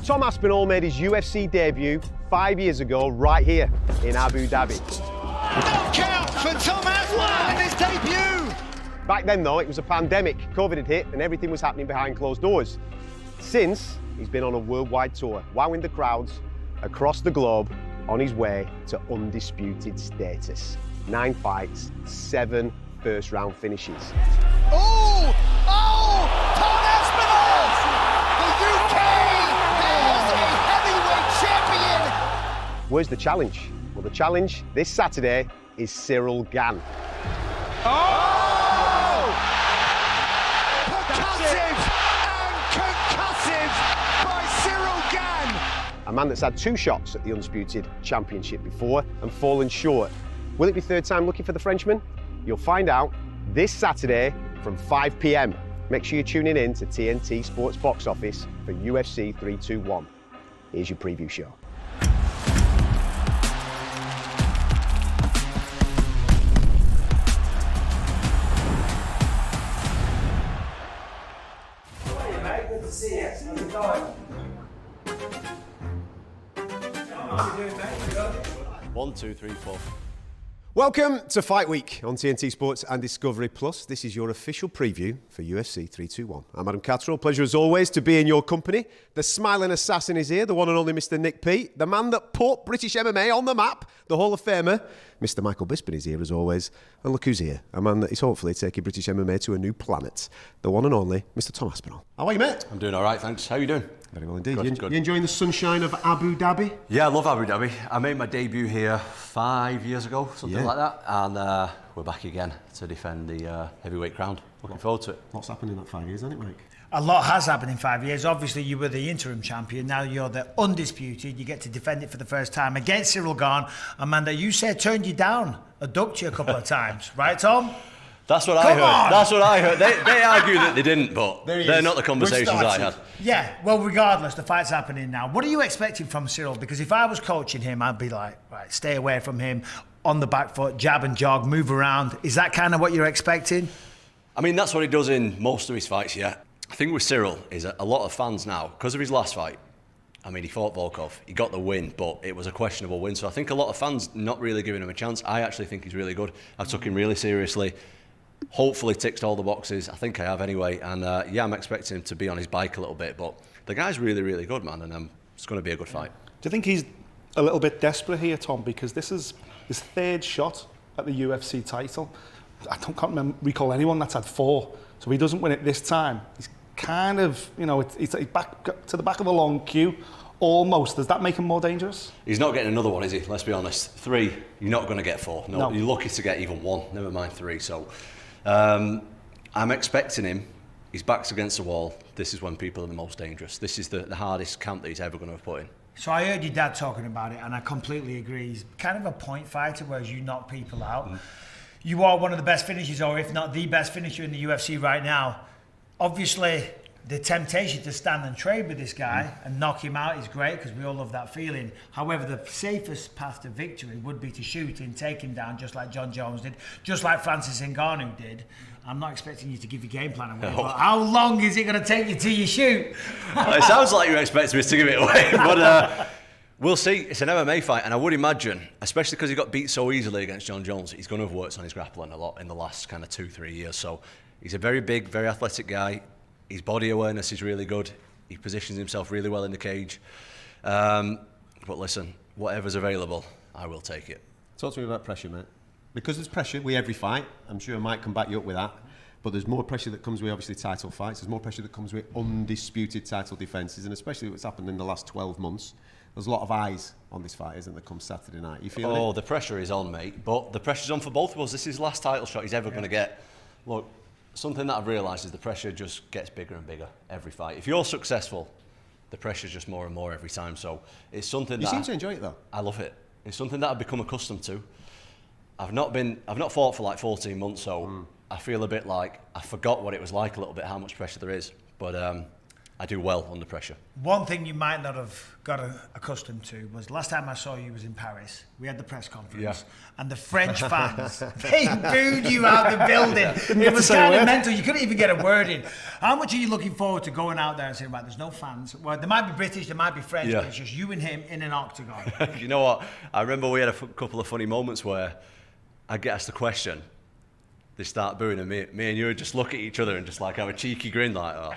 Tom Aspinall made his UFC debut 5 years ago right here in Abu Dhabi. Knockout for Tom Aspinall in his debut! Back then though, it was a pandemic. COVID had hit and everything was happening behind closed doors. Since, he's been on a worldwide tour, wowing the crowds across the globe on his way to undisputed status. 9 fights, 7 first-round finishes. Oh! Oh! Tom Aspinall! The UK has a heavyweight champion! Where's the challenge? Well, the challenge this Saturday is Ciryl Gane. Oh! Percussive and concussive by Ciryl Gane! A man that's had 2 shots at the Undisputed Championship before and fallen short. Will it be third time lucky for the Frenchman? You'll find out this Saturday from 5 p.m. Make sure you're tuning in to TNT Sports Box Office for UFC 321. Here's your preview show. Hey mate, good to see you. How's it going? How you doing, mate? You good? 1, 2, 3, 4. Welcome to Fight Week on TNT Sports and Discovery Plus. This is your official preview for UFC 321. I'm Adam Catterall. Pleasure as always to be in your company. The smiling assassin is here, the one and only Mr. Nick Peet, the man that put British MMA on the map, the Hall of Famer. Mr. Michael Bisping is here as always. And look who's here, a man that is hopefully taking British MMA to a new planet, the one and only Mr. Tom Aspinall. How are you, mate? I'm doing all right, thanks. How are you doing? Very well indeed. Good, good. You enjoying the sunshine of Abu Dhabi? Yeah, I love Abu Dhabi. I made my debut here 5 years ago, something like that, and we're back again to defend the heavyweight crown. Looking forward to it. What's happened in that 5 years, hasn't it, Mike? A lot has happened in 5 years. Obviously, you were the interim champion. Now you're the undisputed. You get to defend it for the first time against Ciryl Gane. Amanda, you said turned you down, ducked you a couple of times, right, Tom? That's what I heard. on! That's what I heard. They argue that they didn't, but they're not the conversations I had. Yeah, well, regardless, the fight's happening now. What are you expecting from Ciryl? Because if I was coaching him, I'd be like, right, stay away from him, on the back foot, jab and jog, move around. Is that kind of what you're expecting? I mean, that's what he does in most of his fights, yeah. I think with Ciryl is a lot of fans now, because of his last fight, I mean, he fought Volkov, he got the win, but it was a questionable win. So I think a lot of fans not really giving him a chance. I actually think he's really good. I took him really seriously. Hopefully ticked all the boxes. I think I have anyway. And yeah, I'm expecting him to be on his bike a little bit, but the guy's really, really good, man, and it's going to be a good fight. Do you think he's a little bit desperate here, Tom? Because this is his 3rd shot at the UFC title. I can't recall anyone that's had 4. So if he doesn't win it this time, he's kind of, you know, he's back to the back of a long queue, almost. Does that make him more dangerous? He's not getting another one, is he? Let's be honest. 3, you're not going to get 4. No, you're lucky to get even 1, never mind 3. So I'm expecting him. His back's against the wall. This is when people are the most dangerous. This is the hardest camp that he's ever going to have put in. So I heard your dad talking about it, and I completely agree. He's kind of a point fighter, whereas you knock people out. You are one of the best finishers, or if not the best finisher in the UFC right now. Obviously, the temptation to stand and trade with this guy and knock him out is great, because we all love that feeling. However, the safest path to victory would be to shoot him, take him down, just like John Jones did, just like Francis Ngannou did. I'm not expecting you to give your game plan away, but how long is it going to take you till you shoot? Well, it sounds like you're expecting me to give it away, but we'll see. It's an MMA fight, and I would imagine, especially because he got beat so easily against John Jones, he's going to have worked on his grappling a lot in the last kind of 2-3 years. So he's a very big, very athletic guy. His body awareness is really good. He positions himself really well in the cage. But listen, whatever's available, I will take it. Talk to me about pressure, mate. Because there's pressure with every fight. I'm sure I might come back you up with that. But there's more pressure that comes with obviously title fights. There's more pressure that comes with undisputed title defences, and especially what's happened in the last 12 months. There's a lot of eyes on this fight, isn't there, come Saturday night? You feeling it? Oh, the pressure is on, mate. But the pressure's on for both of us. This is his last title shot he's ever going to get. Look, something that I've realised is the pressure just gets bigger and bigger every fight. If you're successful, the pressure's just more and more every time. So it's something you seem to enjoy it though. I love it. It's something that I've become accustomed to. I've not fought for like 14 months, so I feel a bit like I forgot what it was like a little bit, how much pressure there is. But I do well under pressure. One thing you might not have got accustomed to was last time I saw you was in Paris. We had the press conference, and the French fans, they booed you out the building. It was kind of mental. You couldn't even get a word in. How much are you looking forward to going out there and saying, right, there's no fans? Well, there might be British, there might be French, but it's just you and him in an octagon. You know what? I remember we had a couple of funny moments where I get asked the question, they start booing, and me and you would just look at each other and just like have a cheeky grin, like, oh.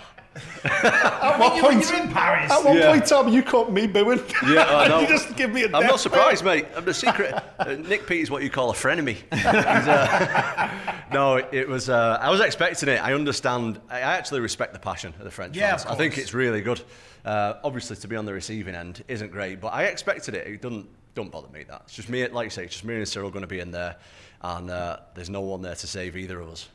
At what point? You're in Paris. At one point, Tom, you caught me booing. Yeah, I know. You just give me a I'm not surprised, mate. I'm the secret. Nick Peet is what you call a frenemy. No, it was. I was expecting it. I understand. I actually respect the passion of the French fans. I think it's really good. Obviously, to be on the receiving end isn't great, but I expected it. It don't bother me that. It's just me, like you say, it's just me and Ciryl going to be in there, and there's no one there to save either of us.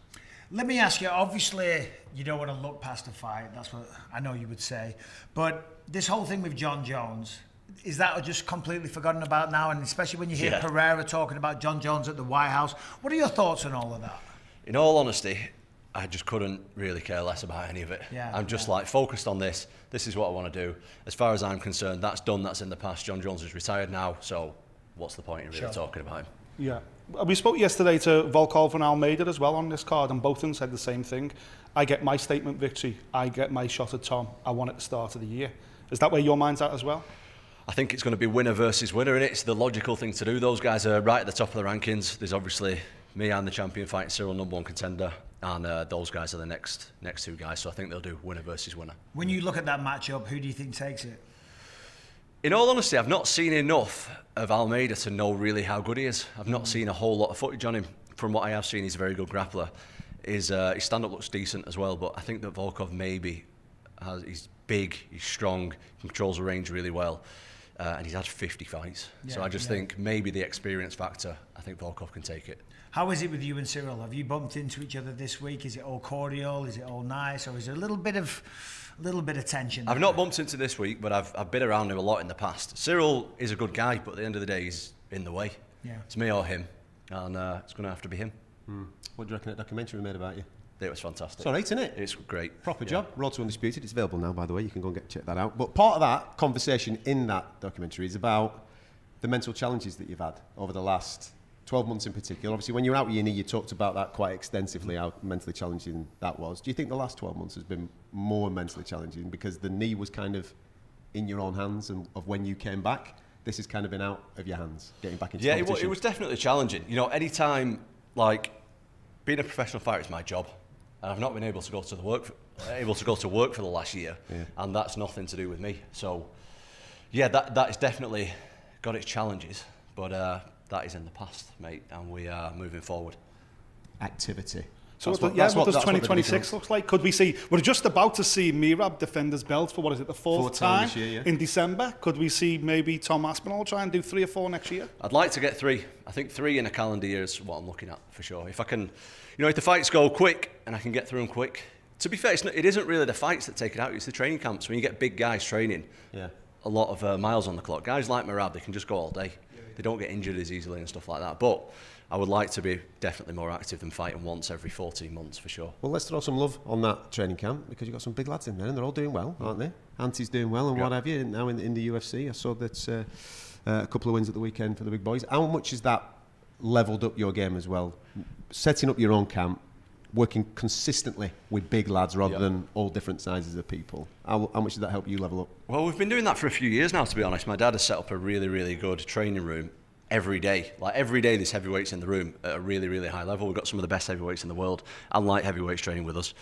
Let me ask you, obviously, you don't want to look past the fight. That's what I know you would say. But this whole thing with John Jones, is that just completely forgotten about now? And especially when you hear Pereira talking about John Jones at the White House. What are your thoughts on all of that? In all honesty, I just couldn't really care less about any of it. I'm just like focused on this. This is what I want to do. As far as I'm concerned, that's done. That's in the past. John Jones is retired now. So what's the point in really talking about him? Yeah. We spoke yesterday to Volkov and Almeida as well on this card, and both of them said the same thing. I get my statement victory. I get my shot at Tom. I want it at the start of the year. Is that where your mind's at as well? I think it's going to be winner versus winner, and it's the logical thing to do. Those guys are right at the top of the rankings. There's obviously me and the champion fighting Ciryl, #1 contender, and those guys are the next two guys. So I think they'll do winner versus winner. When you look at that matchup, who do you think takes it? In all honesty, I've not seen enough of Almeida to know really how good he is. I've not seen a whole lot of footage on him. From what I have seen, he's a very good grappler. His stand-up looks decent as well, but I think that Volkov he's big, he's strong, controls the range really well, and he's had 50 fights. So I just think maybe the experience factor, I think Volkov can take it. How is it with you and Ciryl? Have you bumped into each other this week? Is it all cordial? Is it all nice? Or is there a little bit of tension there? I've not bumped into this week, but I've been around him a lot in the past. Ciryl is a good guy, but at the end of the day, he's in the way. It's me or him, and it's going to have to be him. What do you reckon that documentary we made about you? It was fantastic. It's all right, isn't it? It's great. Proper job. Road to Undisputed. It's available now, by the way. You can go and check that out. But part of that conversation in that documentary is about the mental challenges that you've had over the last 12 months in particular. Obviously, when you were out with your knee, you talked about that quite extensively, how mentally challenging that was. Do you think the last 12 months has been more mentally challenging because the knee was kind of in your own hands and of when you came back? This has kind of been out of your hands, getting back into competition. It was definitely challenging. You know, anytime, like, being a professional fighter is my job, and I've not been able to go to work for the last year, and that's nothing to do with me. So, that has definitely got its challenges, but that is in the past, mate, and we are moving forward. Activity. So what does 2026 look like? Could we see, we're just about to see Merab defend his belt for, the fourth time this year, in December. Could we see maybe Tom Aspinall try and do 3 or 4 next year? I'd like to get 3. I think 3 in a calendar year is what I'm looking at for sure. If I can, if the fights go quick and I can get through them quick. To be fair, it isn't really the fights that take it out, it's the training camps. When you get big guys training, a lot of miles on the clock. Guys like Merab, they can just go all day. They don't get injured as easily and stuff like that. But I would like to be definitely more active than fighting once every 14 months for sure. Well, let's throw some love on that training camp because you've got some big lads in there and they're all doing well, aren't they? Anti's doing well and what have you. Now in the UFC, I saw that a couple of wins at the weekend for the big boys. How much has that levelled up your game as well? Setting up your own camp, working consistently with big lads rather than all different sizes of people. How much did that help you level up? Well, we've been doing that for a few years now, to be honest. My dad has set up a really, really good training room every day. Like every day there's heavyweights in the room at a really, really high level. We've got some of the best heavyweights in the world and light heavyweights training with us.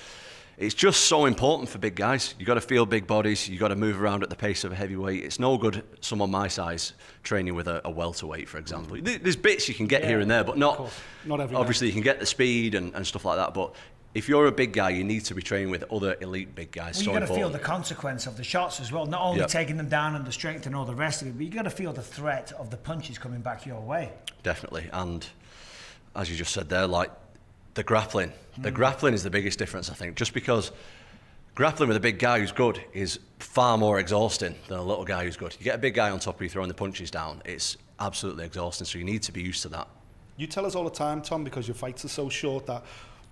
It's just so important for big guys. You've got to feel big bodies. You've got to move around at the pace of a heavyweight. It's no good someone my size training with a welterweight, for example. There's bits you can get here and there, but not every obviously day. You can get the speed and stuff like that, but if you're a big guy, you need to be training with other elite big guys. Well, you've got to feel the consequence of the shots as well. Not only taking them down and the strength and all the rest of it, but you've got to feel the threat of the punches coming back your way. Definitely. And as you just said there, like the grappling. The grappling is the biggest difference, I think. Just because grappling with a big guy who's good is far more exhausting than a little guy who's good. You get a big guy on top of you throwing the punches down, it's absolutely exhausting. So you need to be used to that. You tell us all the time, Tom, because your fights are so short that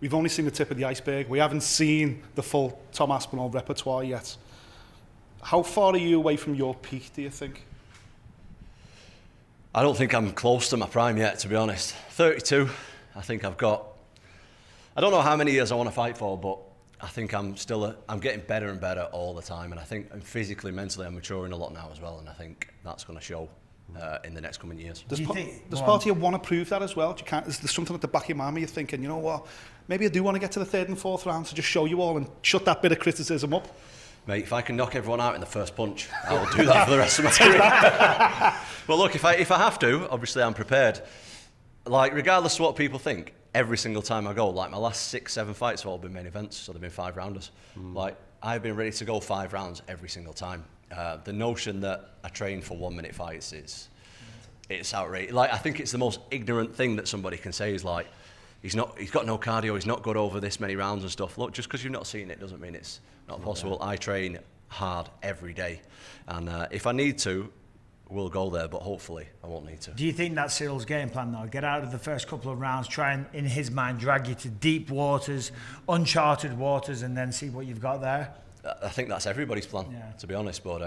we've only seen the tip of the iceberg. We haven't seen the full Tom Aspinall repertoire yet. How far are you away from your peak, do you think? I don't think I'm close to my prime yet, to be honest. 32, I think I've got... I don't know how many years I want to fight for, but I think I'm getting better and better all the time, and I think physically, mentally, I'm maturing a lot now as well, and I think that's going to show in the next coming years. Does part of you want to prove that as well? Is there something at the back of your mind where you're thinking, you know what, maybe I do want to get to the 3rd and 4th round to just show you all and shut that bit of criticism up? Mate, if I can knock everyone out in the first punch, I will do that for the rest of my career. Well, look, if I have to, obviously I'm prepared. Like, regardless of what people think, every single time I go, like my last 6-7 fights have all been main events, so they've been 5-rounders. Like, I've been ready to go 5 rounds every single time. The notion that I train for 1-minute fights it's outrageous. Like, I think it's the most ignorant thing that somebody can say is like, he's got no cardio, he's not good over this many rounds and stuff. Look, just because you've not seen it doesn't mean it's not possible. I train hard every day, and if I need to, we'll go there, but hopefully I won't need to. Do you think that's Cyryl's game plan, though? Get out of the first couple of rounds, try and, in his mind, drag you to deep waters, uncharted waters, and then see what you've got there? I think that's everybody's plan, to be honest, but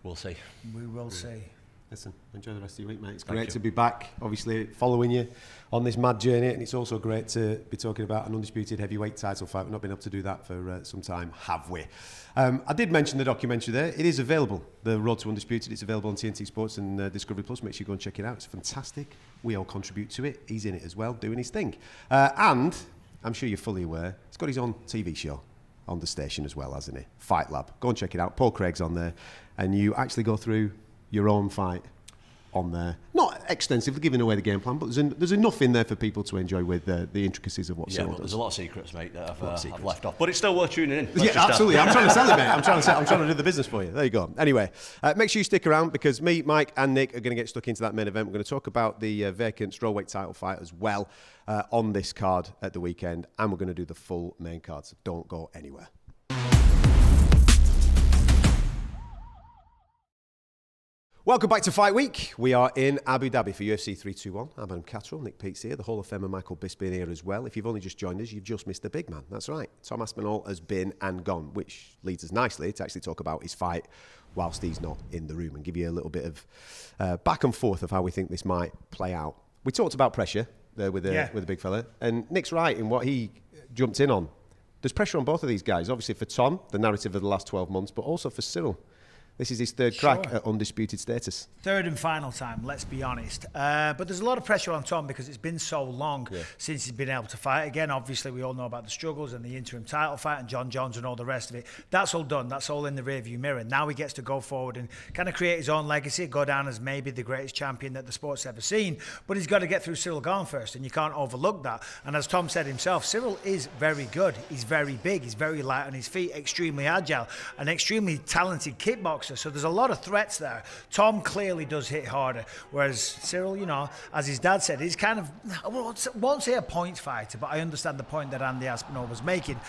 we'll see. We will see. Listen, enjoy the rest of your week, mate. It's great to be back, obviously, following you on this mad journey, and it's also great to be talking about an undisputed heavyweight title fight. We've not been able to do that for some time, have we? I did mention the documentary there. It is available, The Road to Undisputed. It's available on TNT Sports and Discovery Plus. Make sure you go and check it out. It's fantastic. We all contribute to it. He's in it as well, doing his thing. And I'm sure you're fully aware, he's got his own TV show on the station as well, hasn't he? Fight Lab. Go and check it out. Paul Craig's on there, and you actually go through your own fight on there. Not extensively giving away the game plan, but there's enough in there for people to enjoy with the intricacies of what Ciryl does. There's a lot of secrets, mate, that I've left off. But it's still worth tuning in. Absolutely. I'm trying to sell it, mate. I'm trying to do the business for you. There you go. Anyway, make sure you stick around because me, Mike and Nick are going to get stuck into that main event. We're going to talk about the vacant strawweight title fight as well on this card at the weekend, and we're going to do the full main card, so don't go anywhere. Welcome back to Fight Week. We are in Abu Dhabi for UFC 321. I'm Adam Catterall, Nick Peet's here, the Hall of Famer Michael Bisping here as well. If you've only just joined us, you've just missed the big man. That's right. Tom Aspinall has been and gone, which leads us nicely to actually talk about his fight whilst he's not in the room and give you a little bit of back and forth of how we think this might play out. We talked about pressure there with the big fella, and Nick's right in what he jumped in on. There's pressure on both of these guys. Obviously for Tom, the narrative of the last 12 months, but also for Ciryl. This is his third crack at undisputed status. Third and final time, let's be honest. But there's a lot of pressure on Tom because it's been so long since he's been able to fight again. Obviously, we all know about the struggles and the interim title fight and John Jones and all the rest of it. That's all done. That's all in the rearview mirror. Now he gets to go forward and kind of create his own legacy, go down as maybe the greatest champion that the sport's ever seen. But he's got to get through Ciryl Gane first, and you can't overlook that. And as Tom said himself, Ciryl is very good. He's very big. He's very light on his feet, extremely agile, an extremely talented kickboxer. So there's a lot of threats there. Tom clearly does hit harder, whereas Ciryl, you know, as his dad said, he's kind of, I won't say a point fighter, but I understand the point that Andy Aspinall was making.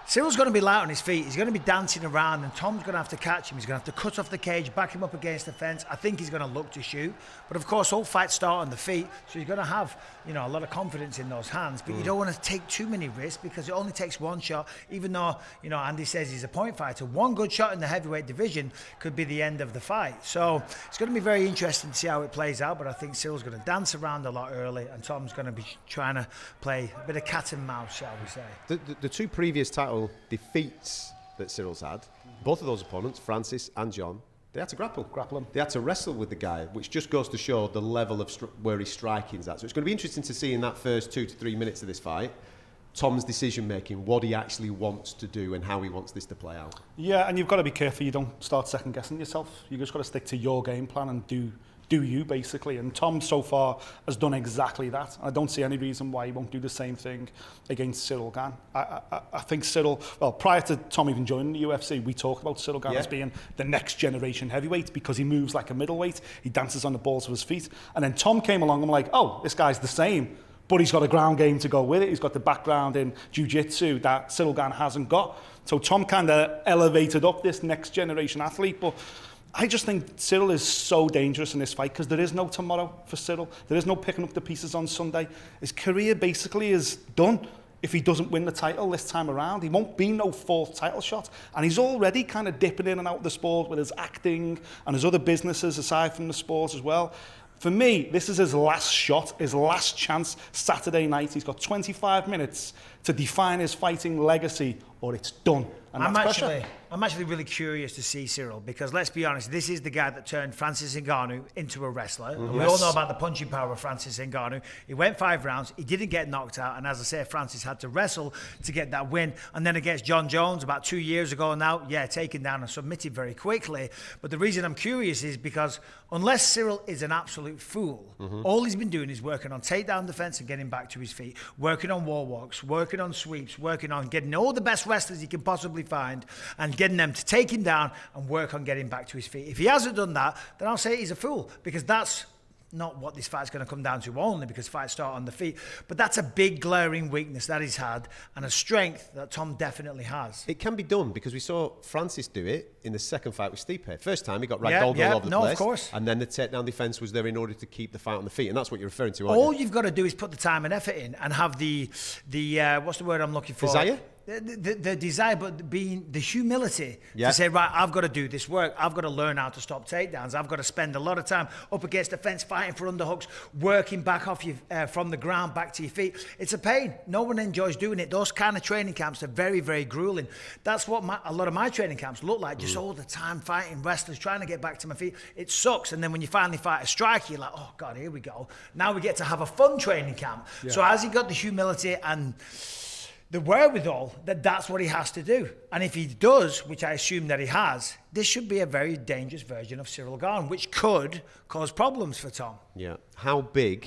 Cyryl's going to be light on his feet. He's going to be dancing around, and Tom's going to have to catch him. He's going to have to cut off the cage, back him up against the fence. I think he's going to look to shoot. But of course, all fights start on the feet, so he's going to have, you know, a lot of confidence in those hands. But you don't want to take too many risks because it only takes one shot. Even though, you know, Andy says he's a point fighter, one good shot in the heavyweight division could be the end of the fight. So it's going to be very interesting to see how it plays out. But I think Cyryl's going to dance around a lot early, and Tom's going to be trying to play a bit of cat and mouse, shall we say. The two previous title defeats that Cyryl's had, both of those opponents, Francis and John, they had to grapple him. They had to wrestle with the guy, which just goes to show the level of where his striking's at. So it's going to be interesting to see in that first 2 to 3 minutes of this fight, Tom's decision making, what he actually wants to do and how he wants this to play out. Yeah, and you've got to be careful you don't start second guessing yourself. You just got to stick to your game plan and do you, basically. And Tom so far has done exactly that. I don't see any reason why he won't do the same thing against Ciryl Gane. I think Ciryl, well, prior to Tom even joining the UFC, we talked about Ciryl Gane as being the next generation heavyweight because he moves like a middleweight, he dances on the balls of his feet. And then Tom came along and I'm like, oh, this guy's the same, but he's got a ground game to go with it. He's got the background in jiu-jitsu that Ciryl Gane hasn't got. So Tom kind of elevated up this next generation athlete, but I just think Ciryl is so dangerous in this fight because there is no tomorrow for Ciryl. There is no picking up the pieces on Sunday. His career basically is done. if he doesn't win the title this time around. He won't be no fourth title shot. And he's already kind of dipping in and out of the sport with his acting and his other businesses aside from the sport as well. For me, this is his last shot, his last chance Saturday night. He's got 25 minutes to define his fighting legacy, or it's done. And I'm that's pressure. actually really curious to see Ciryl, because let's be honest, this is the guy that turned Francis Ngannou into a wrestler. And we all know about the punching power of Francis Ngannou. He went 5 rounds, he didn't get knocked out, and as I say, Francis had to wrestle to get that win. And then against John Jones about 2 years ago now, taken down and submitted very quickly. But the reason I'm curious is because unless Ciryl is an absolute fool, all he's been doing is working on takedown defense and getting back to his feet, working on wall walks, working on sweeps, working on getting all the best wrestlers he can possibly find and getting them to take him down and work on getting back to his feet. If he hasn't done that, then I'll say he's a fool, because that's not what this fight's going to come down to, only because fights start on the feet. But that's a big glaring weakness that he's had, and a strength that Tom definitely has. It can be done, because we saw Francis do it in the second fight with Stipe. First time he got ragdolled all over the place. Of course. And then the takedown defense was there in order to keep the fight on the feet, and that's what you're referring to, All you've got to do is put the time and effort in and have the what's the word I'm looking for? Desire? The desire, but being the humility to say, right, I've got to do this work. I've got to learn how to stop takedowns. I've got to spend a lot of time up against the fence, fighting for underhooks, working back off you from the ground back to your feet. It's a pain. No one enjoys doing it. Those kind of training camps are very, very grueling. That's what a lot of my training camps look like. Just all the time fighting wrestlers, trying to get back to my feet. It sucks. And then when you finally fight a striker, you're like, oh God, here we go. Now we get to have a fun training camp. So has he got the humility and the wherewithal that's what he has to do? And if he does, which I assume that he has, this should be a very dangerous version of Ciryl Gane, which could cause problems for Tom. Yeah. How big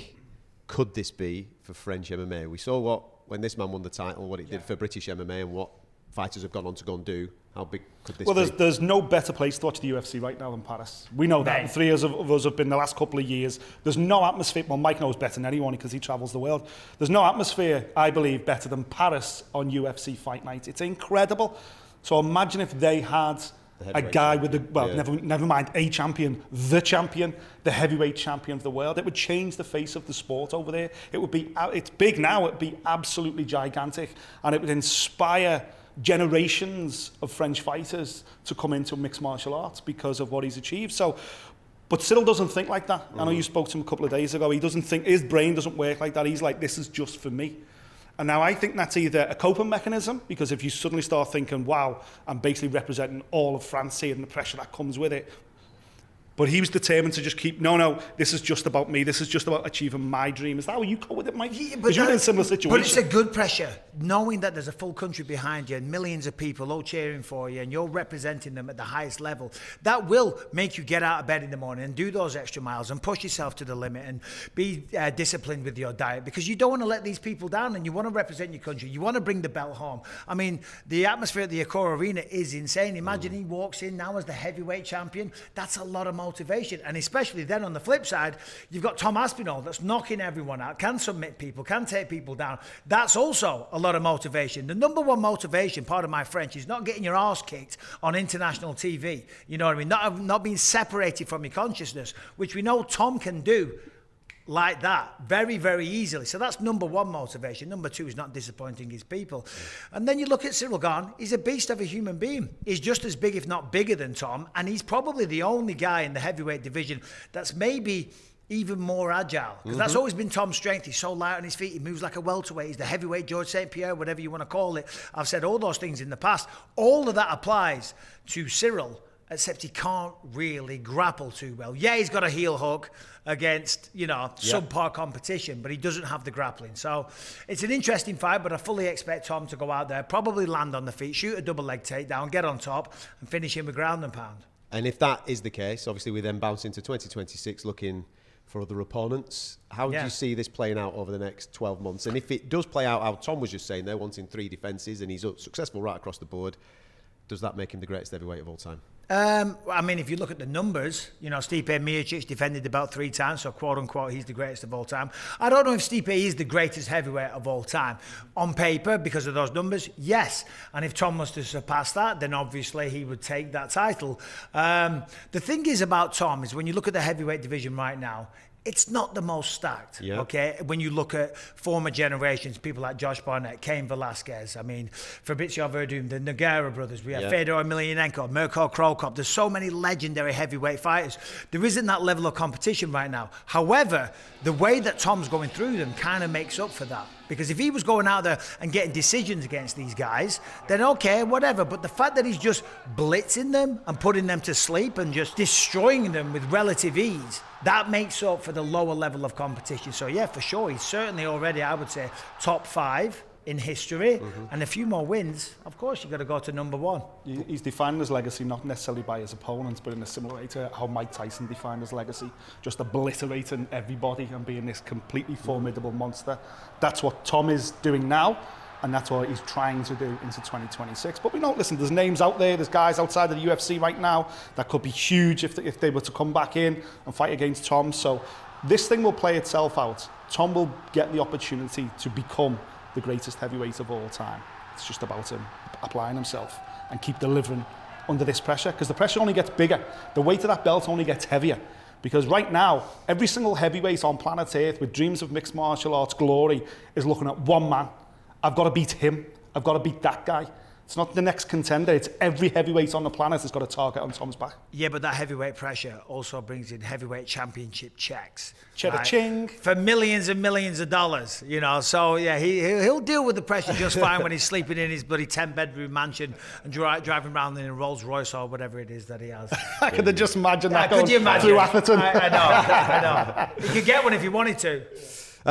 could this be for French MMA? We saw when this man won the title, what it did for British MMA, and what fighters have gone on to go and do. How big could this be? Well, there's no better place to watch the UFC right now than Paris. We know that. Right. 3 years of us have been the last couple of years. There's no atmosphere. Well, Mike knows better than anyone because he travels the world. There's no atmosphere, I believe, better than Paris on UFC Fight Night. It's incredible. So imagine if they had a guy with never mind, a champion, the heavyweight champion of the world. It would change the face of the sport over there. It would be, it's big now, it'd be absolutely gigantic, and it would inspire generations of French fighters to come into mixed martial arts because of what he's achieved. So, but Ciryl doesn't think like that. I know you spoke to him a couple of days ago. He doesn't think, his brain doesn't work like that. He's like, this is just for me. And now I think that's either a coping mechanism, because if you suddenly start thinking, wow, I'm basically representing all of France here and the pressure that comes with it. But he was determined to just keep, no, this is just about me. This is just about achieving my dream. Is that how you go with it, Mike? Because you're in a similar situation. But it's a good pressure, knowing that there's a full country behind you and millions of people all cheering for you and you're representing them at the highest level. That will make you get out of bed in the morning and do those extra miles and push yourself to the limit and be disciplined with your diet, because you don't want to let these people down and you want to represent your country. You want to bring the belt home. I mean, the atmosphere at the Accor Arena is insane. Imagine he walks in now as the heavyweight champion. That's a lot of motivation, and especially then on the flip side, you've got Tom Aspinall that's knocking everyone out, can submit people, can take people down. That's also a lot of motivation. The number one motivation, pardon my French, is not getting your arse kicked on international TV. You know what I mean? Not being separated from your consciousness, which we know Tom can do like that very, very easily. So that's number one motivation. Number two is not disappointing his people. And then you look at Ciryl Gane, he's a beast of a human being. He's just as big, if not bigger than Tom, and he's probably the only guy in the heavyweight division that's maybe even more agile, because that's always been Tom's strength. He's so light on his feet, he moves like a welterweight, he's the heavyweight George St. Pierre, whatever you want to call it. I've said all those things in the past. All of that applies to Ciryl, except he can't really grapple too well. Yeah, he's got a heel hook against, subpar competition, but he doesn't have the grappling. So it's an interesting fight, but I fully expect Tom to go out there, probably land on the feet, shoot a double leg takedown, get on top, and finish him with ground and pound. And if that is the case, obviously we then bounce into 2026 looking for other opponents. How do you see this playing out over the next 12 months? And if it does play out how Tom was just saying, they're wanting 3 defences and he's successful right across the board, does that make him the greatest heavyweight of all time? I mean, if you look at the numbers, Stipe Miocic defended about 3 times, so quote-unquote, he's the greatest of all time. I don't know if Stipe is the greatest heavyweight of all time. On paper, because of those numbers, yes. And if Tom was to surpass that, then obviously he would take that title. The thing is about Tom is when you look at the heavyweight division right now, it's not the most stacked, Yeah. okay? When you look at former generations, people like Josh Barnett, Cain Velasquez, I mean, Fabrizio Verdun, the Nogueira brothers, we have Fedor Emelianenko, Mirko Krokop. There's so many legendary heavyweight fighters. There isn't that level of competition right now. However, the way that Tom's going through them kind of makes up for that. Because if he was going out there and getting decisions against these guys, then okay, whatever. But the fact that he's just blitzing them and putting them to sleep and just destroying them with relative ease, that makes up for the lower level of competition. So yeah, for sure, he's certainly already, I would say, top 5 in history, and a few more wins. Of course, you've got to go to number 1. He's defined his legacy not necessarily by his opponents, but in a similar way to how Mike Tyson defined his legacy, just obliterating everybody and being this completely formidable monster. That's what Tom is doing now, and that's what he's trying to do into 2026. But we know, listen, there's names out there, there's guys outside of the UFC right now that could be huge if they were to come back in and fight against Tom. So this thing will play itself out. Tom will get the opportunity to become the greatest heavyweight of all time. It's just about him applying himself and keep delivering under this pressure, because the pressure only gets bigger. The weight of that belt only gets heavier. Because right now, every single heavyweight on planet Earth with dreams of mixed martial arts glory is looking at one man. I've got to beat him. I've got to beat that guy. It's not the next contender. It's every heavyweight on the planet has got a target on Tom's back. Yeah, but that heavyweight pressure also brings in heavyweight championship checks. Ching. For millions and millions of dollars, you know. So, yeah, he'll deal with the pressure just fine when he's sleeping in his bloody 10-bedroom mansion and driving around in a Rolls Royce or whatever it is that he has. I could just imagine that Could going you imagine? through Atherton. I know. You could get one if you wanted to.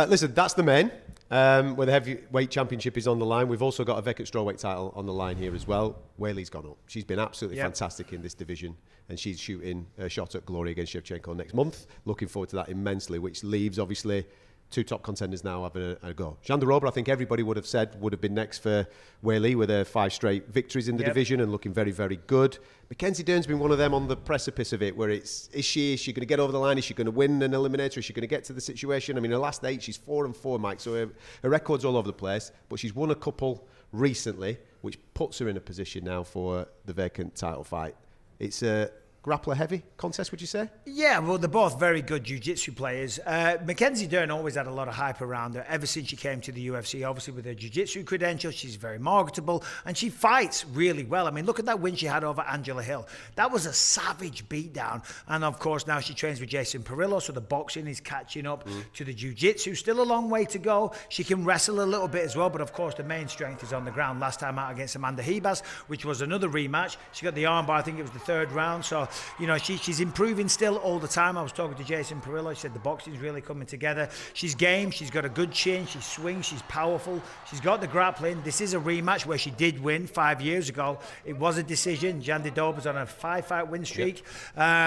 Listen, that's the main. Where the heavyweight championship is on the line. We've also got a vacant strawweight title on the line here as well. Whaley's gone up. She's been absolutely fantastic in this division, and she's shooting a shot at glory against Shevchenko next month. Looking forward to that immensely, which leaves obviously 2 top contenders now having a go. Jandiroba, I think everybody would have said would have been next for Whaley with her 5 straight victories in the division and looking very, very good. Mackenzie Dern's been one of them on the precipice of it, where is she going to get over the line? Is she going to win an eliminator? Is she going to get to the situation? I mean, her last 8, she's 4-4, Mike, so her record's all over the place, but she's won a couple recently, which puts her in a position now for the vacant title fight. It's a grappler heavy contest, would you say? Yeah, well, they're both very good jiu-jitsu players. Mackenzie Dern always had a lot of hype around her ever since she came to the UFC. Obviously, with her jiu-jitsu credentials, she's very marketable, and she fights really well. I mean, look at that win she had over Angela Hill. That was a savage beatdown. And, of course, now she trains with Jason Perillo, so the boxing is catching up to the jiu-jitsu. Still a long way to go. She can wrestle a little bit as well, but, of course, the main strength is on the ground. Last time out against Amanda Ribas, which was another rematch. She got the armbar, I think it was the 3rd round, so you know, she's improving still all the time. I was talking to Jason Perillo. He said the boxing's really coming together. She's game. She's got a good chin. She swings. She's powerful. She's got the grappling. This is a rematch where she did win 5 years ago. It was a decision. Jandiroba's on a 5-fight win streak.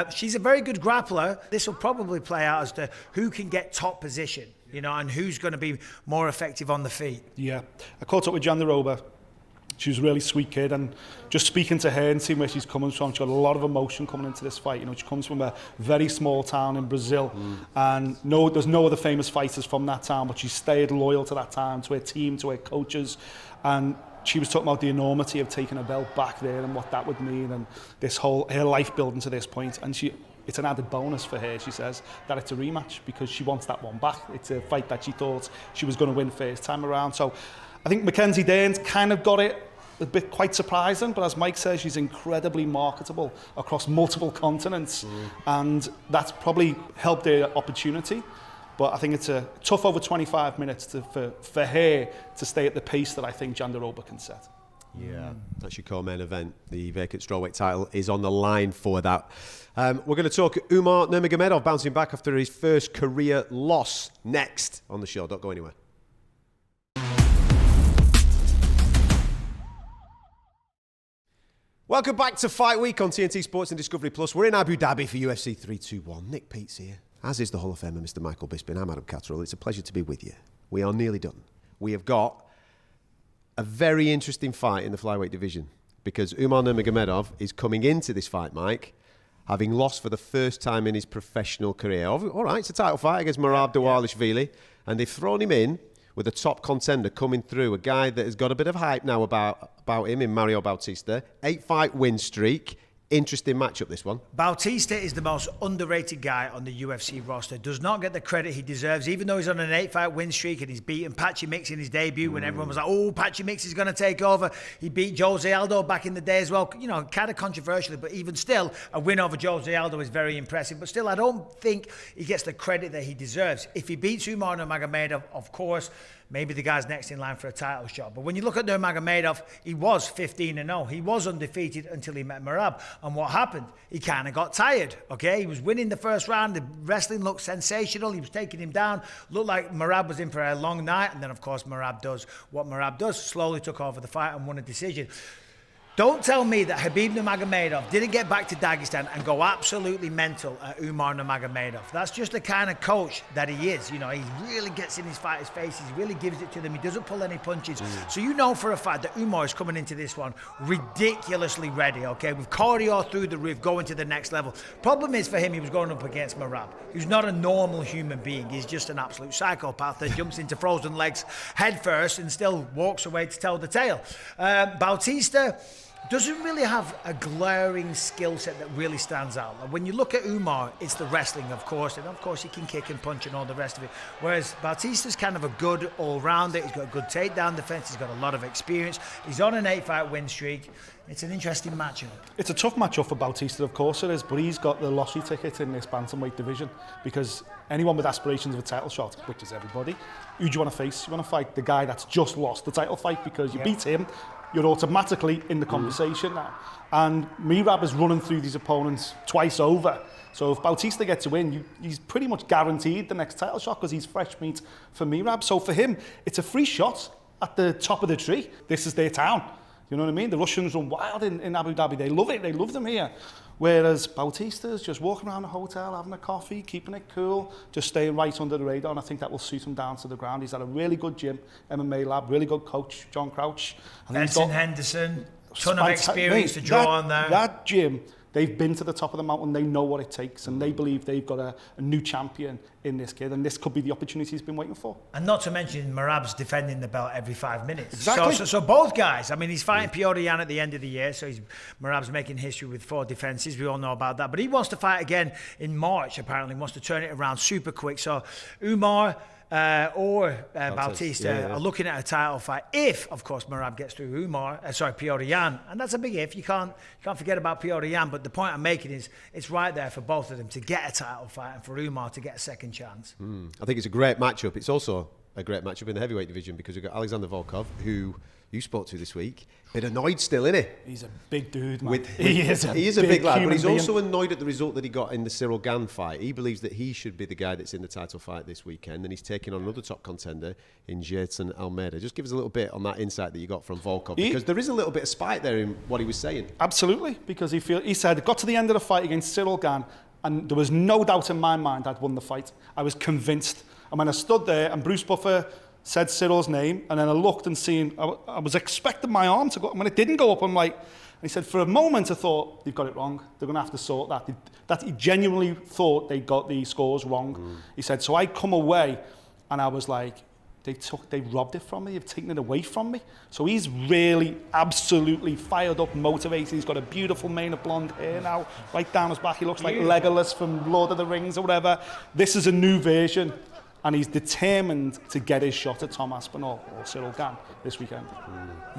She's a very good grappler. This will probably play out as to who can get top position, you know, and who's going to be more effective on the feet. Yeah. I caught up with Jandiroba. She was a really sweet kid, and just speaking to her and seeing where she's coming from, she got a lot of emotion coming into this fight. You know, she comes from a very small town in Brazil, and there's no other famous fighters from that town, but she stayed loyal to that town, to her team, to her coaches, and she was talking about the enormity of taking a belt back there and what that would mean, and this whole her life building to this point. And it's an added bonus for her, she says, that it's a rematch because she wants that one back. It's a fight that she thought she was going to win first time around. So I think Mackenzie Dern's kind of got it a bit quite surprising, but as Mike says, she's incredibly marketable across multiple continents, and that's probably helped her opportunity. But I think it's a tough over 25 minutes for her to stay at the pace that I think Jandiroba can set. Yeah, that's your co-main event. The vacant strawweight title is on the line for that. We're going to talk Umar Nurmagomedov bouncing back after his first career loss next on the show. Don't go anywhere. Welcome back to Fight Week on TNT Sports and Discovery Plus. We're in Abu Dhabi for UFC 321. Nick Peet's here, as is the Hall of Famer, Mr. Michael Bisping. I'm Adam Catterall. It's a pleasure to be with you. We are nearly done. We have got a very interesting fight in the flyweight division because Umar Nurmagomedov is coming into this fight, Mike, having lost for the first time in his professional career. All right, it's a title fight against Merab Dvalishvili, and they've thrown him in with a top contender coming through, a guy that has got a bit of hype now about him in Mario Bautista. 8-fight win streak. Interesting matchup, this one. Bautista is the most underrated guy on the UFC roster. Does not get the credit he deserves, even though he's on an 8-fight win streak and he's beaten Patchy Mix in his debut when everyone was like, oh, Patchy Mix is going to take over. He beat Jose Aldo back in the day as well. You know, kind of controversially, but even still, a win over Jose Aldo is very impressive. But still, I don't think he gets the credit that he deserves. If he beats Umar Nurmagomedov, of course, maybe the guy's next in line for a title shot. But when you look at Nurmagomedov, he was 15-0. He was undefeated until he met Merab. And what happened? He kind of got tired, okay? He was winning the first round. The wrestling looked sensational. He was taking him down. Looked like Merab was in for a long night. And then, of course, Merab does what Merab does. Slowly took over the fight and won a decision. Don't tell me that Khabib Nurmagomedov didn't get back to Dagestan and go absolutely mental at Umar Nurmagomedov. That's just the kind of coach that he is. You know, he really gets in his fighters' faces. He really gives it to them. He doesn't pull any punches. So you know for a fact that Umar is coming into this one ridiculously ready, okay? With cardio through the roof, going to the next level. Problem is for him, he was going up against Merab, who's not a normal human being. He's just an absolute psychopath that jumps into frozen legs head first and still walks away to tell the tale. Bautista doesn't really have a glaring skill set that really stands out. Like when you look at Umar, it's the wrestling, of course, and of course he can kick and punch and all the rest of it. Whereas Bautista's kind of a good all-rounder. He's got a good takedown defense. He's got a lot of experience. He's on an 8-fight win streak. It's an interesting matchup. It's a tough matchup for Bautista, of course it is, but he's got the lottery ticket in this bantamweight division because anyone with aspirations of a title shot, which is everybody, who do you want to face? You want to fight the guy that's just lost the title fight because you beat him, you're automatically in the conversation now. And Merab is running through these opponents twice over. So if Bautista gets a win, he's pretty much guaranteed the next title shot because he's fresh meat for Merab. So for him, it's a free shot at the top of the tree. This is their town. You know what I mean? The Russians run wild in Abu Dhabi. They love it. They love them here. Whereas Bautista's just walking around the hotel, having a coffee, keeping it cool, just staying right under the radar. And I think that will suit him down to the ground. He's at a really good gym, MMA lab, really good coach, John Crouch. Benson Henderson, ton of experience to draw on there. That gym, they've been to the top of the mountain. They know what it takes. And they believe they've got a new champion in this kid. And this could be the opportunity he's been waiting for. And not to mention, Merab's defending the belt every 5 minutes. Exactly. So both guys, I mean, he's fighting Piotr Jan at the end of the year. So Merab's making history with 4 defenses. We all know about that. But he wants to fight again in March, apparently. He wants to turn it around super quick. So Umar or Bautista are looking at a title fight if, of course, Merab gets through Piotr Jan, and that's a big if. You can't forget about Piotr Jan. But the point I'm making is it's right there for both of them to get a title fight and for Umar to get a second chance. I think it's a great matchup. It's also a great matchup in the heavyweight division because we've got Aleksandar Volkov, who you spoke to this week. Bit annoyed still, isn't he? He's a big dude, man. He is a big lad, but he's also annoyed at the result that he got in the Ciryl Gane fight. He believes that he should be the guy that's in the title fight this weekend, and he's taking on another top contender in Jailton Almeida. Just give us a little bit on that insight that you got from Volkov, because there is a little bit of spite there in what he was saying. Absolutely, because he said, got to the end of the fight against Ciryl Gane, and there was no doubt in my mind I'd won the fight. I was convinced. And when I stood there, and Bruce Buffer said Cyryl's name, and then I looked and seen, I was expecting my arm to go, and when it didn't go up, I'm like, and he said, for a moment I thought, they've got it wrong. They're going to have to sort that. That he genuinely thought they got the scores wrong. He said, so I come away, and I was like, they robbed it from me, they've taken it away from me. So he's really, absolutely fired up, motivated. He's got a beautiful mane of blonde hair now, right down his back. He looks like Legolas from Lord of the Rings or whatever. This is a new version. And he's determined to get his shot at Tom Aspinall or Ciryl Gane this weekend.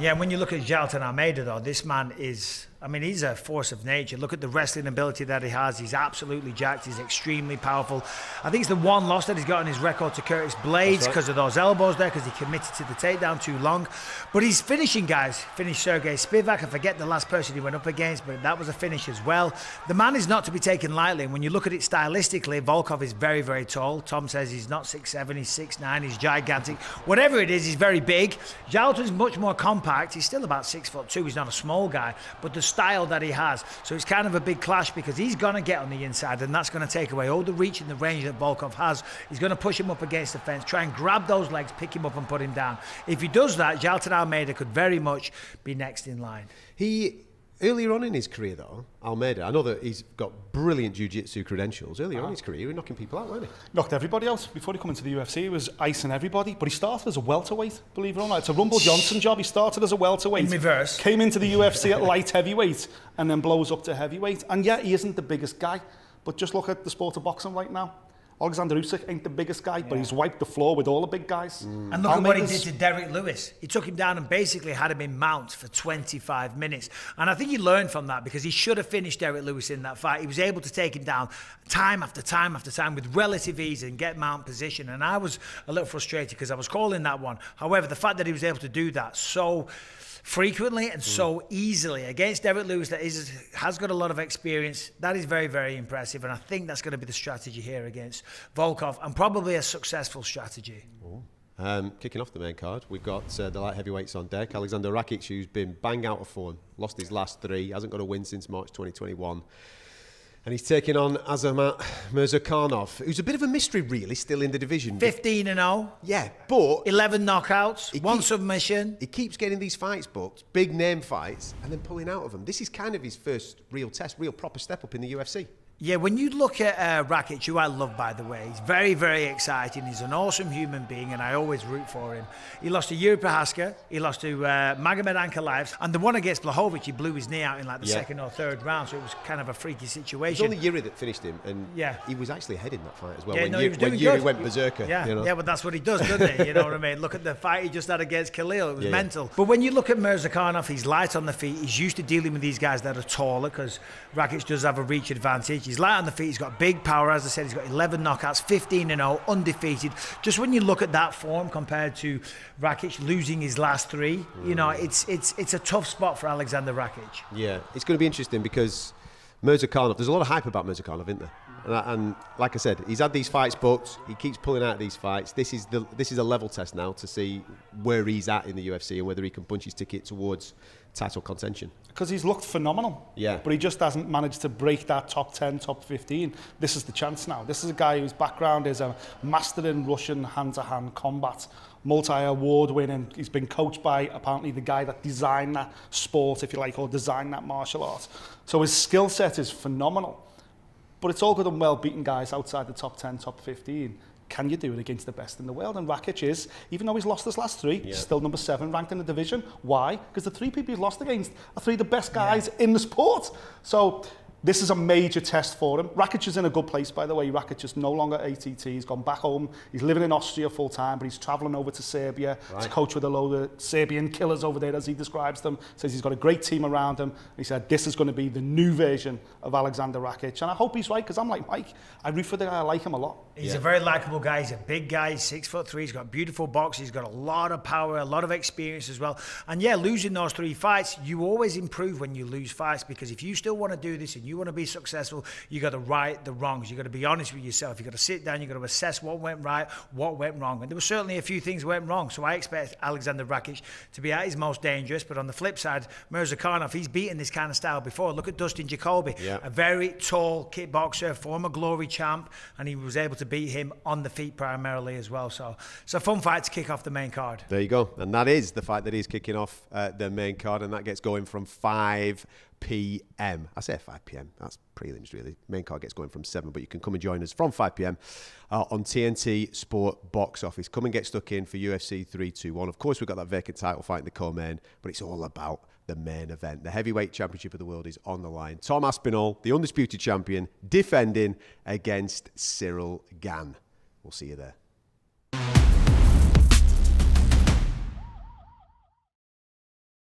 Yeah, when you look at Jailton Almeida, though, this man is, I mean, he's a force of nature. Look at the wrestling ability that he has. He's absolutely jacked. He's extremely powerful. I think it's the one loss that he's got on his record to Curtis Blades because of those elbows there, because he committed to the takedown too long. But he's finishing guys. Finished Sergey Spivak. I forget the last person he went up against, but that was a finish as well. The man is not to be taken lightly. And when you look at it stylistically, Volkov is very, very tall. Tom says he's not 6'7", he's 6'9", he's gigantic. Whatever it is, he's very big. Jailton's much more compact. He's still about 6'2". He's not a small guy, but the style that he has. So it's kind of a big clash because he's going to get on the inside, and that's going to take away all the reach and the range that Volkov has. He's going to push him up against the fence, try and grab those legs, pick him up and put him down. If he does that, Jailton Almeida could very much be next in line. He Earlier on in his career, though, Almeida, I know that he's got brilliant jiu-jitsu credentials. Earlier on in his career, he was knocking people out, wasn't he? Knocked everybody out. Before he come into the UFC, he was icing everybody. But he started as a welterweight, believe it or not. It's a Rumble Johnson job. He started as a welterweight. In reverse. Came into the UFC at light heavyweight and then blows up to heavyweight. And yeah, he isn't the biggest guy. But just look at the sport of boxing right now. Alexander Usyk ain't the biggest guy, but he's wiped the floor with all the big guys. And look at what he did to Derek Lewis. He took him down and basically had him in mount for 25 minutes. And I think he learned from that because he should have finished Derek Lewis in that fight. He was able to take him down time after time after time with relative ease and get mount position. And I was a little frustrated because I was calling that one. However, the fact that he was able to do that so frequently and so easily against Derek Lewis that has got a lot of experience, that is very, very impressive. And I think that's going to be the strategy here against Volkov, and probably a successful strategy. Kicking off the main card, we've got the light heavyweights on deck. Aleksandar Rakić, who's been bang out of form, lost his last 3, hasn't got a win since March 2021. And he's taking on Azamat Murzakanov, who's a bit of a mystery, really, still in the division. 15-0. Yeah, but 11 knockouts, 1 submission. He keeps getting these fights booked, big name fights, and then pulling out of them. This is kind of his first real test, real proper step up in the UFC. Yeah, when you look at Rakić, who I love, by the way, he's very, very exciting. He's an awesome human being, and I always root for him. He lost to Yuri Prochazka, he lost to Magomed Ankalaev, and the one against Blachowicz, he blew his knee out in like the second or third round, so it was kind of a freaky situation. It was only Yuri that finished him, and he was actually ahead in that fight as well. Yeah, when Yuri went berserker. Yeah, you know? yeah, but that's what he does, doesn't he? You know what I mean? Look at the fight he just had against Khalil. It was mental. But when you look at Murzakanov, he's light on the feet. He's used to dealing with these guys that are taller because Rakić does have a reach advantage. He's light on the feet. He's got big power, as I said. He's got 11 knockouts, 15-0, undefeated. Just when you look at that form compared to Rakić losing his last 3, you know, it's a tough spot for Aleksandar Rakić. Yeah, it's going to be interesting because Murzakanov, there's a lot of hype about Murzakanov, isn't there? And like I said, he's had these fights booked. He keeps pulling out these fights. This is a level test now to see where he's at in the UFC and whether he can punch his ticket towards title contention. Because he's looked phenomenal. Yeah. But he just hasn't managed to break that top 10, top 15. This is the chance now. This is a guy whose background is a master in Russian hand-to-hand combat. Multi-award winning. He's been coached by apparently the guy that designed that sport, if you like, or designed that martial art. So his skill set is phenomenal. But it's all good and well beating guys outside the top 10, top 15. Can you do it against the best in the world? And Rakić is, even though he's lost his last 3, he's still number 7 ranked in the division. Why? Because the 3 people he's lost against are 3 of the best guys in the sport. So this is a major test for him. Rakić is in a good place, by the way. Rakić is no longer ATT. He's gone back home. He's living in Austria full time, but he's travelling over to Serbia to coach with a load of Serbian killers over there, as he describes them. Says he's got a great team around him. He said this is going to be the new version of Aleksandar Rakić. And I hope he's right, because I'm like Mike. I root for the guy. I like him a lot. He's a very likeable guy. He's a big guy. He's 6'3". He's got beautiful box. He's got a lot of power, a lot of experience as well. And yeah, losing those 3 fights, you always improve when you lose fights, because if you still want to do this and you want to be successful, you got to right the wrongs. You got to be honest with yourself. You got to sit down. You got to assess what went right, what went wrong. And there were certainly a few things went wrong. So I expect Aleksandar Rakić to be at his most dangerous. But on the flip side, Murzakanov, he's beaten this kind of style before. Look at Dustin Jacoby, a very tall kickboxer, former Glory champ, and he was able to beat him on the feet primarily as well. So it's a fun fight to kick off the main card. There you go. And that is the fight that is kicking off the main card, and that gets going from 5 p.m. I say 5 p.m. That's prelims, really. Main card gets going from 7, but you can come and join us from 5 p.m. On TNT Sport Box Office. Come and get stuck in for UFC 321. Of course, we've got that vacant title fight in the co-main, but it's all about the main event. The heavyweight championship of the world is on the line. Tom Aspinall, the undisputed champion, defending against Ciryl Gane. We'll see you there.